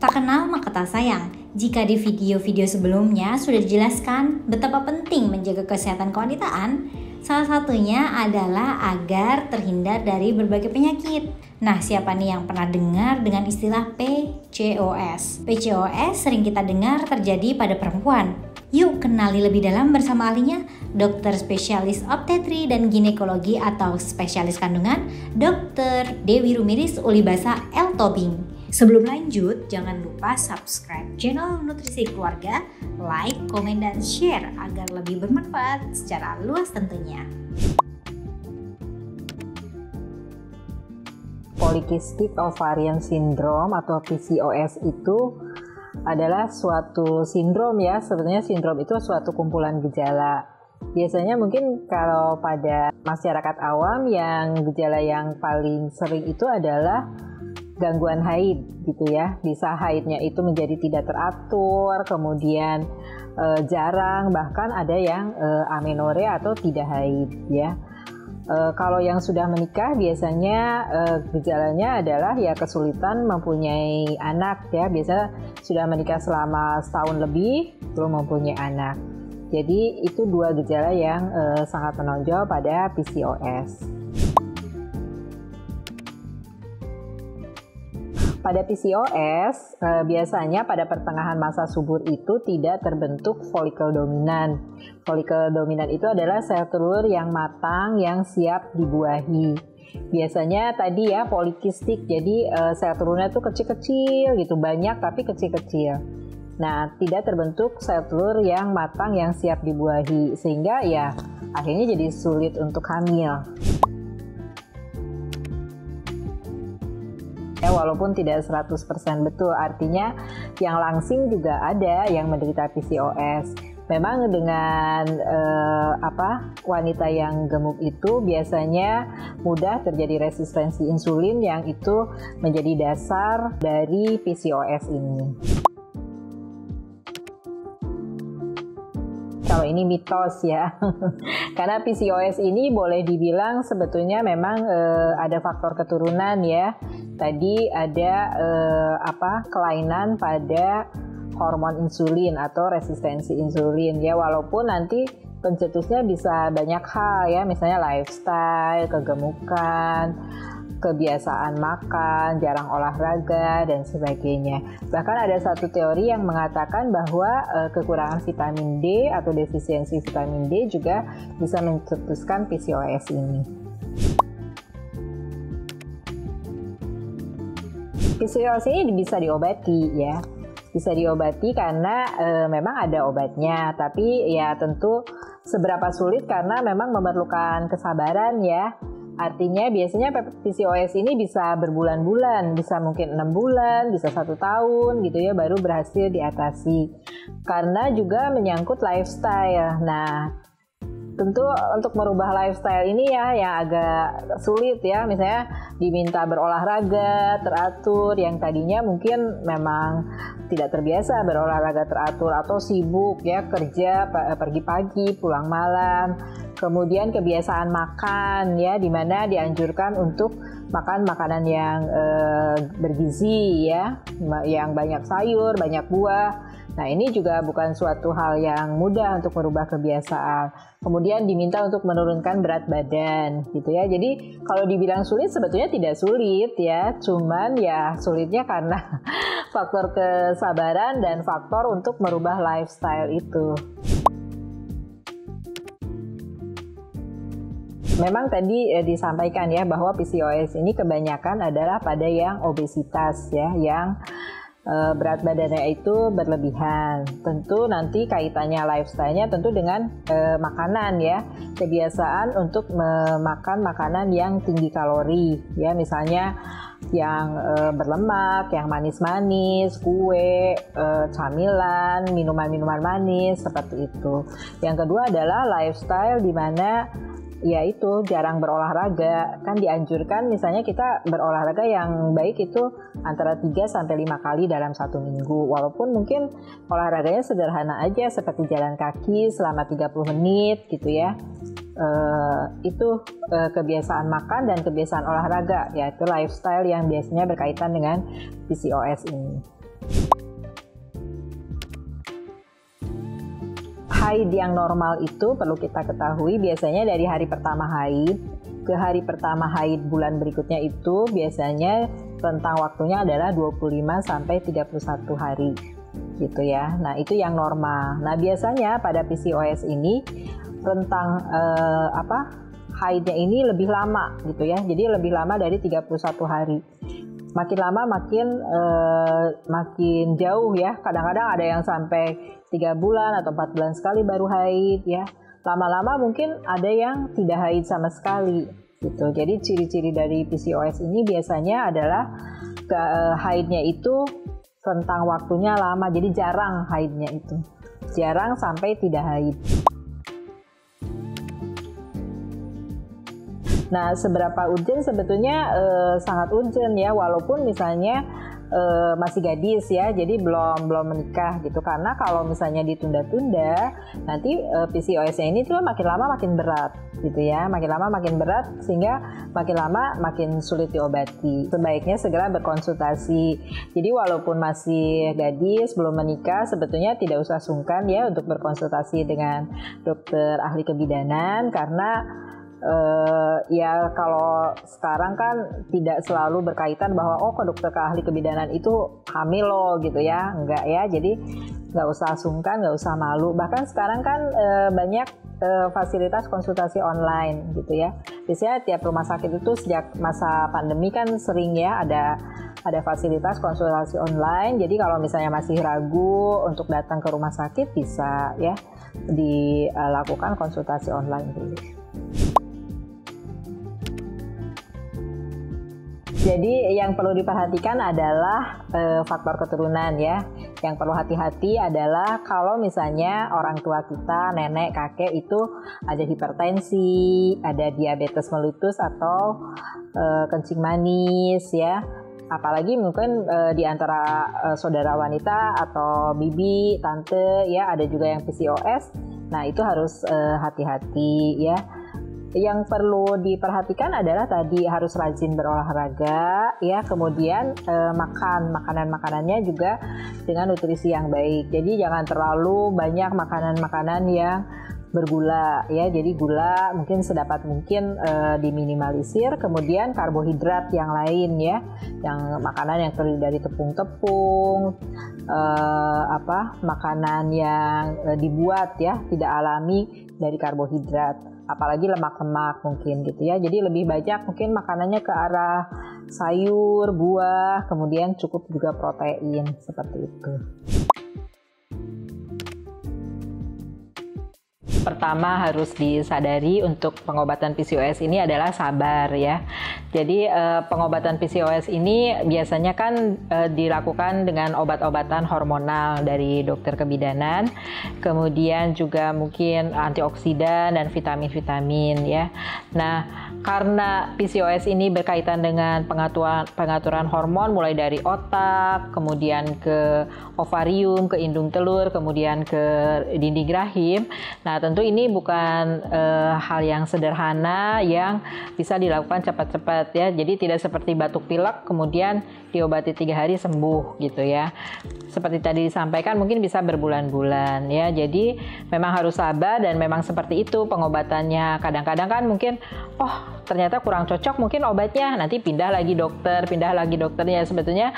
Tak kenal maka tak sayang. Jika di video-video sebelumnya sudah dijelaskan betapa penting menjaga kesehatan kewanitaan, salah satunya adalah agar terhindar dari berbagai penyakit. Nah, siapa nih yang pernah dengar dengan istilah PCOS? PCOS sering kita dengar terjadi pada perempuan. Yuk kenali lebih dalam bersama ahlinya, dokter spesialis obstetri dan ginekologi atau spesialis kandungan, Dr. Dewi Rumiris Ulibasa L. Tobing. Sebelum lanjut, jangan lupa subscribe channel Nutrisi Keluarga, like, komen, dan share agar lebih bermanfaat secara luas tentunya. Polycystic Ovarian Syndrome atau PCOS itu adalah suatu sindrom ya. Sebetulnya sindrom itu suatu kumpulan gejala. Biasanya mungkin kalau pada masyarakat awam yang gejala yang paling sering itu adalah gangguan haid gitu ya. Bisa haidnya itu menjadi tidak teratur, kemudian jarang, bahkan ada yang amenore atau tidak haid ya. Kalau yang sudah menikah biasanya gejalanya adalah ya kesulitan mempunyai anak ya. Biasa sudah menikah selama setahun lebih belum mempunyai anak. Jadi itu dua gejala yang sangat menonjol pada PCOS. Pada PCOS, biasanya pada pertengahan masa subur itu tidak terbentuk folikel dominan. Folikel dominan itu adalah sel telur yang matang yang siap dibuahi. Biasanya tadi ya polikistik, jadi sel telurnya itu kecil-kecil gitu, banyak tapi kecil-kecil. Nah, tidak terbentuk sel telur yang matang yang siap dibuahi, sehingga ya akhirnya jadi sulit untuk hamil. Walaupun tidak 100% betul, artinya yang langsing juga ada yang menderita PCOS. Memang dengan wanita yang gemuk itu biasanya mudah terjadi resistensi insulin yang itu menjadi dasar dari PCOS ini. Kalau ini mitos ya, karena PCOS ini boleh dibilang sebetulnya memang ada faktor keturunan ya. Tadi ada kelainan pada hormon insulin atau resistensi insulin ya, walaupun nanti pencetusnya bisa banyak hal ya, misalnya lifestyle, kegemukan, kebiasaan makan, jarang olahraga, dan sebagainya. Bahkan ada satu teori yang mengatakan bahwa kekurangan vitamin D atau defisiensi vitamin D juga bisa mencetuskan PCOS ini. PCOS ini bisa diobati ya. Bisa diobati karena memang ada obatnya, tapi ya tentu seberapa sulit karena memang memerlukan kesabaran ya. Artinya biasanya PCOS ini bisa berbulan-bulan, bisa mungkin 6 bulan, bisa 1 tahun gitu ya, baru berhasil diatasi. Karena juga menyangkut lifestyle. Nah, tentu untuk merubah lifestyle ini ya yang agak sulit ya, misalnya diminta berolahraga teratur yang tadinya mungkin memang tidak terbiasa berolahraga teratur atau sibuk ya, kerja pergi pagi pulang malam. Kemudian kebiasaan makan ya, dimana dianjurkan untuk makan makanan yang bergizi ya, yang banyak sayur, banyak buah. Nah, ini juga bukan suatu hal yang mudah untuk merubah kebiasaan. Kemudian diminta untuk menurunkan berat badan gitu ya. Jadi kalau dibilang sulit sebetulnya tidak sulit ya, cuman ya sulitnya karena faktor kesabaran dan faktor untuk merubah lifestyle itu. Memang tadi disampaikan ya bahwa PCOS ini kebanyakan adalah pada yang obesitas ya, yang berat badannya itu berlebihan. Tentu nanti kaitannya lifestyle-nya tentu dengan makanan ya, kebiasaan untuk memakan makanan yang tinggi kalori ya, misalnya yang berlemak, yang manis-manis, kue, camilan, minuman-minuman manis seperti itu. Yang kedua adalah lifestyle di mana yaitu jarang berolahraga. Kan dianjurkan misalnya kita berolahraga yang baik itu antara 3-5 kali dalam 1 minggu. Walaupun mungkin olahraganya sederhana aja seperti jalan kaki selama 30 menit gitu ya. Itu kebiasaan makan dan kebiasaan olahraga, yaitu lifestyle yang biasanya berkaitan dengan PCOS ini. Haid yang normal itu perlu kita ketahui biasanya dari hari pertama haid ke hari pertama haid bulan berikutnya itu biasanya rentang waktunya adalah 25 sampai 31 hari gitu ya. Nah, itu yang normal. Nah, biasanya pada PCOS ini rentang haidnya ini lebih lama gitu ya. Jadi lebih lama dari 31 hari. Makin lama makin jauh ya. Kadang-kadang ada yang sampai 3 bulan atau 4 bulan sekali baru haid ya. Lama-lama mungkin ada yang tidak haid sama sekali gitu. Jadi ciri-ciri dari PCOS ini biasanya adalah haidnya itu rentang waktunya lama. Jadi jarang haidnya itu. Jarang sampai tidak haid. Nah, seberapa urgent sebetulnya sangat urgent ya, walaupun misalnya masih gadis ya, jadi belum menikah gitu. Karena kalau misalnya ditunda-tunda, nanti PCOS-nya ini tuh makin lama makin berat gitu ya, makin lama makin berat sehingga makin lama makin sulit diobati. Sebaiknya segera berkonsultasi. Jadi walaupun masih gadis, belum menikah, sebetulnya tidak usah sungkan ya untuk berkonsultasi dengan dokter ahli kebidanan karena ya kalau sekarang kan tidak selalu berkaitan bahwa ke dokter ke ahli kebidanan itu hamil loh gitu ya, enggak ya. Jadi nggak usah sungkan, nggak usah malu. Bahkan sekarang kan banyak fasilitas konsultasi online gitu ya. Biasanya tiap rumah sakit itu sejak masa pandemi kan sering ya ada fasilitas konsultasi online. Jadi kalau misalnya masih ragu untuk datang ke rumah sakit bisa ya dilakukan konsultasi online dulu. Jadi yang perlu diperhatikan adalah faktor keturunan ya. Yang perlu hati-hati adalah kalau misalnya orang tua kita, nenek, kakek itu ada hipertensi, ada diabetes mellitus atau kencing manis ya. Apalagi mungkin di antara saudara wanita atau bibi, tante ya, ada juga yang PCOS. Nah, itu harus hati-hati ya. Yang perlu diperhatikan adalah tadi harus rajin berolahraga ya, kemudian makanannya juga dengan nutrisi yang baik. Jadi jangan terlalu banyak makanan-makanan yang bergula ya. Jadi gula mungkin sedapat mungkin diminimalisir. Kemudian karbohidrat yang lain ya, yang makanan yang terdiri dari tepung-tepung, makanan yang dibuat ya tidak alami dari karbohidrat. Apalagi lemak-lemak mungkin gitu ya. Jadi lebih banyak mungkin makanannya ke arah sayur, buah, kemudian cukup juga protein seperti itu. Pertama harus disadari untuk pengobatan PCOS ini adalah sabar ya. Jadi pengobatan PCOS ini biasanya kan dilakukan dengan obat-obatan hormonal dari dokter kebidanan, kemudian juga mungkin antioksidan dan vitamin-vitamin ya. Nah, karena PCOS ini berkaitan dengan pengaturan hormon mulai dari otak, kemudian ke ovarium, ke indung telur, kemudian ke dinding rahim. Nah, tentu ini bukan hal yang sederhana yang bisa dilakukan cepat-cepat ya. Jadi tidak seperti batuk pilek kemudian diobati 3 hari sembuh gitu ya. Seperti tadi disampaikan mungkin bisa berbulan-bulan ya. Jadi memang harus sabar dan memang seperti itu pengobatannya. Kadang-kadang kan mungkin ternyata kurang cocok mungkin obatnya, nanti pindah lagi dokternya. Sebetulnya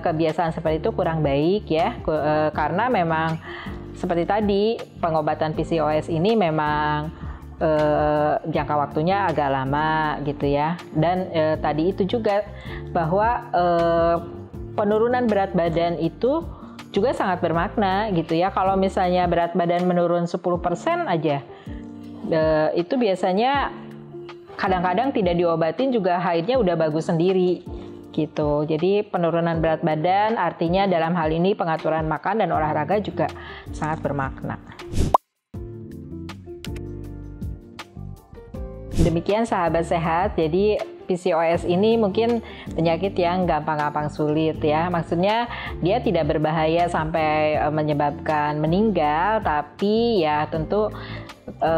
kebiasaan seperti itu kurang baik ya, karena memang seperti tadi pengobatan PCOS ini memang jangka waktunya agak lama gitu ya. Dan tadi itu juga bahwa penurunan berat badan itu juga sangat bermakna gitu ya. Kalau misalnya berat badan menurun 10% aja, itu biasanya kadang-kadang tidak diobatin juga haidnya udah bagus sendiri gitu. Jadi penurunan berat badan artinya dalam hal ini pengaturan makan dan olahraga juga sangat bermakna. Demikian sahabat sehat, jadi PCOS ini mungkin penyakit yang gampang-gampang sulit ya. Maksudnya dia tidak berbahaya sampai menyebabkan meninggal, tapi ya tentu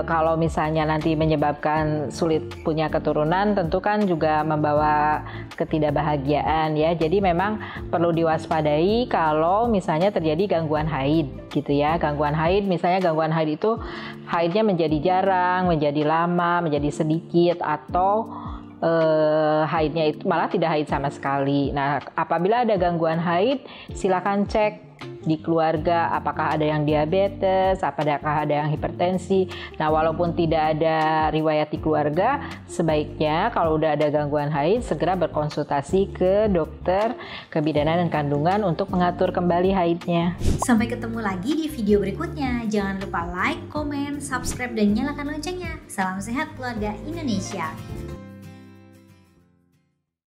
kalau misalnya nanti menyebabkan sulit punya keturunan, tentu kan juga membawa ketidakbahagiaan ya. Jadi memang perlu diwaspadai kalau misalnya terjadi gangguan haid gitu ya. Gangguan haid, misalnya gangguan haid itu haidnya menjadi jarang, menjadi lama, menjadi sedikit, atau haidnya itu malah tidak haid sama sekali. Nah, apabila ada gangguan haid, silakan cek di keluarga apakah ada yang diabetes, apakah ada yang hipertensi. Nah, walaupun tidak ada riwayat di keluarga, sebaiknya kalau udah ada gangguan haid segera berkonsultasi ke dokter kebidanan dan kandungan untuk mengatur kembali haidnya. Sampai ketemu lagi di video berikutnya. Jangan lupa like, komen, subscribe, dan nyalakan loncengnya. Salam sehat keluarga Indonesia.